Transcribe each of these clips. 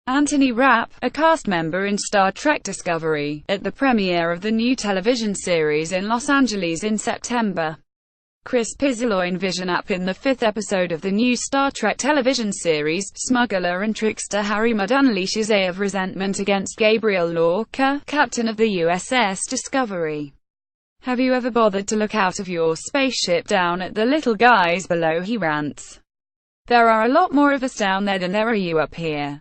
Anthony Rapp, a cast member in Star Trek Discovery, at the premiere of the new television series in Los Angeles in September. Chris PizzelloInvisionAP In, the fifth episode of the new Star Trek television series, smuggler and trickster Harry Mudd unleashes a of resentment against Gabriel Lorca, captain of the USS Discovery. "Have you ever bothered to look out of your spaceship down at the little guys below?" he rants. "There are a lot more of us down there than there are you up here.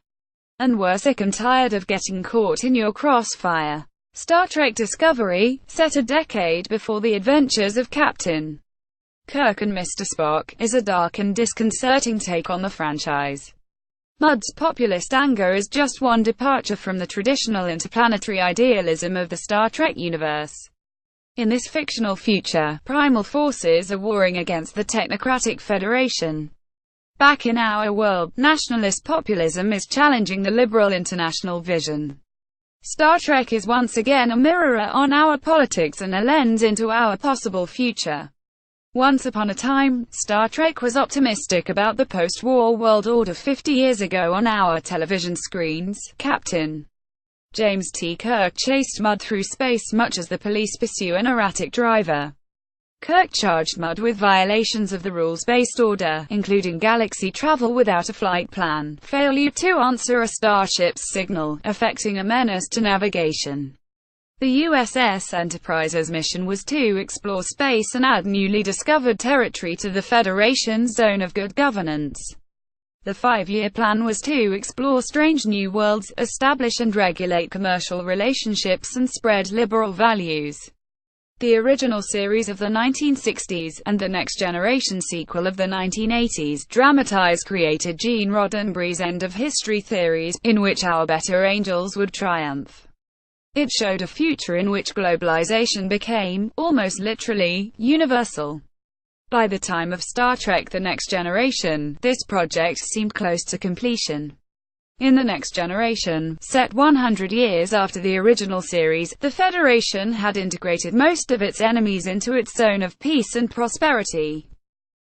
And we're sick and tired of getting caught in your crossfire." Star Trek Discovery, set a decade before the adventures of Captain Kirk and Mr. Spock, is a dark and disconcerting take on the franchise. Mudd's populist anger is just one departure from the traditional interplanetary idealism of the Star Trek universe. In this fictional future, primal forces are warring against the technocratic Federation. Back in our world, nationalist populism is challenging the liberal international vision. Star Trek is once again a mirror on our politics and a lens into our possible future. Once upon a time, Star Trek was optimistic about the post-war world order. 50 years ago on our television screens, Captain James T. Kirk chased Mudd through space much as the police pursue an erratic driver. Kirk charged Mudd with violations of the rules-based order, including galaxy travel without a flight plan, failure to answer a starship's signal, affecting a menace to navigation. The USS Enterprise's mission was to explore space and add newly discovered territory to the Federation's zone of good governance. The 5-year plan was to explore strange new worlds, establish and regulate commercial relationships and spread liberal values. The original series of the 1960s, and the Next Generation sequel of the 1980s, dramatized creator Gene Roddenberry's end-of-history theories, in which our better angels would triumph. It showed a future in which globalization became, almost literally, universal. By the time of Star Trek The Next Generation, this project seemed close to completion. In The Next Generation, set 100 years after the original series, the Federation had integrated most of its enemies into its zone of peace and prosperity.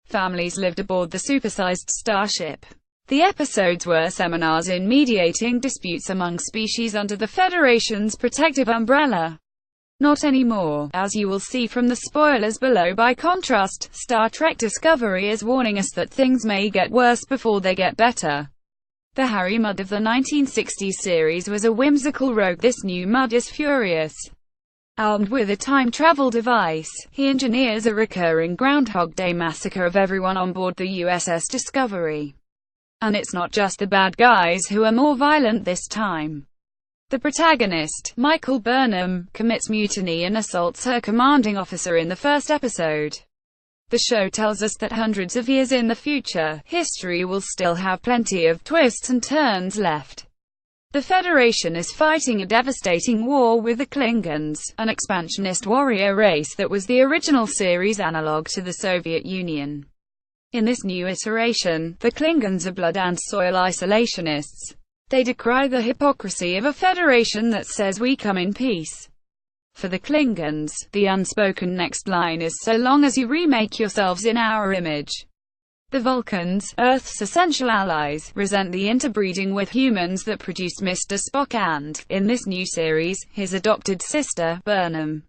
Families lived aboard the supersized starship. The episodes were seminars in mediating disputes among species under the Federation's protective umbrella. Not anymore, as you will see from the spoilers below. By contrast, Star Trek Discovery is warning us that things may get worse before they get better. The Harry Mudd of the 1960s series was a whimsical rogue. This new Mudd is furious. Armed with a time travel device, he engineers a recurring Groundhog Day massacre of everyone on board the USS Discovery. And it's not just the bad guys who are more violent this time. The protagonist, Michael Burnham, commits mutiny and assaults her commanding officer in the first episode. The show tells us that hundreds of years in the future, history will still have plenty of twists and turns left. The Federation is fighting a devastating war with the Klingons, an expansionist warrior race that was the original series analog to the Soviet Union. In this new iteration, the Klingons are blood and soil isolationists. They decry the hypocrisy of a Federation that says we come in peace. For the Klingons, the unspoken next line is, "So long as you remake yourselves in our image." The Vulcans, Earth's essential allies, resent the interbreeding with humans that produced Mr. Spock and, in this new series, his adopted sister, Burnham.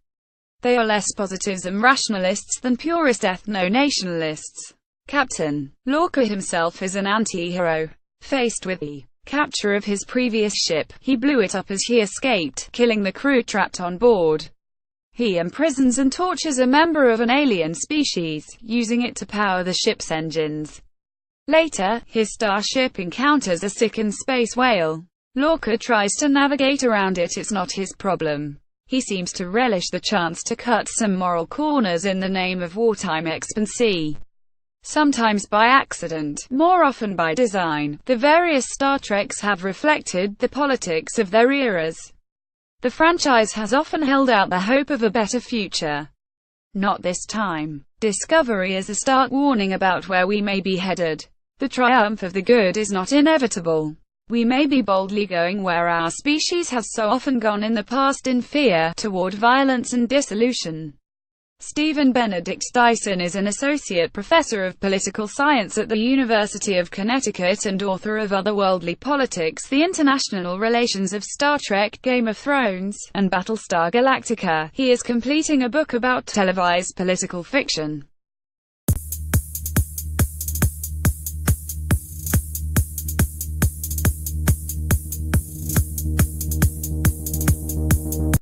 They are less positivism rationalists than purist ethno-nationalists. Captain Lorca himself is an anti-hero. Faced with the capture of his previous ship, he blew it up as he escaped, killing the crew trapped on board. He imprisons and tortures a member of an alien species, using it to power the ship's engines. Later, his starship encounters a sickened space whale. Lorca tries to navigate around it. It's not his problem. He seems to relish the chance to cut some moral corners in the name of wartime expanse. Sometimes by accident, more often by design, the various Star Treks have reflected the politics of their eras. The franchise has often held out the hope of a better future. Not this time. Discovery is a stark warning about where we may be headed. The triumph of the good is not inevitable. We may be boldly going where our species has so often gone in the past, in fear, toward violence and dissolution. Stephen Benedict Dyson is an associate professor of political science at the University of Connecticut and author of Otherworldly Politics, The International Relations of Star Trek, Game of Thrones, and Battlestar Galactica. He is completing a book about televised political fiction.